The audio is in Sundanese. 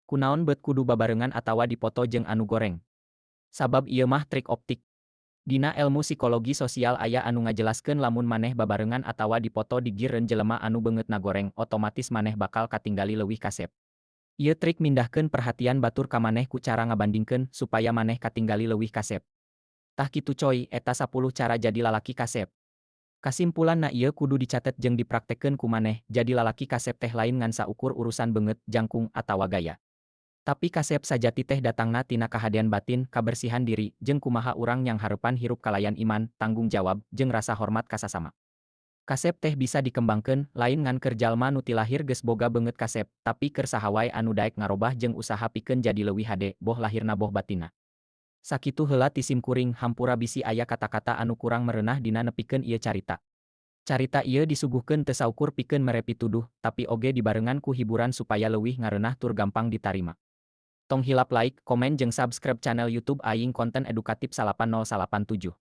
Kunaon beut kudu babarengan atawa dipoto jeung anu goreng. Sabab ieu mah trik optik. Dina elmu psikologi sosial aya anu ngajelaskeun lamun maneh babarengan atawa dipoto di gireun jelema anu beungeutna goreng, otomatis maneh bakal katinggali leuwih kasep. Ieu trik mindahkeun perhatian batur ka maneh ku cara ngabandingkeun supaya maneh katinggali leuwih kasep. Tah kitu coy, eta 10 cara jadi lalaki kasep. Kasimpulanna ieu kudu dicatet jeung dipraktekkeun ku maneh, jadi lalaki kasep teh lain ngan saukur urusan beungeut, jangkung, atawa gaya. Tapi kasep sajati teh datangna tina kahadean batin, kabersihan diri, jeung kumaha urang yang harepan hirup kalayan iman, tanggung jawab, jeung rasa hormat ka sasama. Kasep teh bisa dikembangkeun, lain ngan keur jalma nu ti lahir geus boga beungeut kasep, tapi keur saha wae anu daek ngarobah jeung usaha pikeun jadi leuwih hade, boh lahirna boh batinna. Sakitu heula ti simkuring hampura bisi aya kata-kata anu kurang mereunah dina nepikeun ieu carita. Carita ieu disuguhkeun teu saukur pikeun mere pituduh, tapi oge dibarengan ku hiburan supaya leuwih ngareunah tur gampang ditarima. Tong hilap like, komen jeung subscribe channel YouTube aing konten edukatif 8087.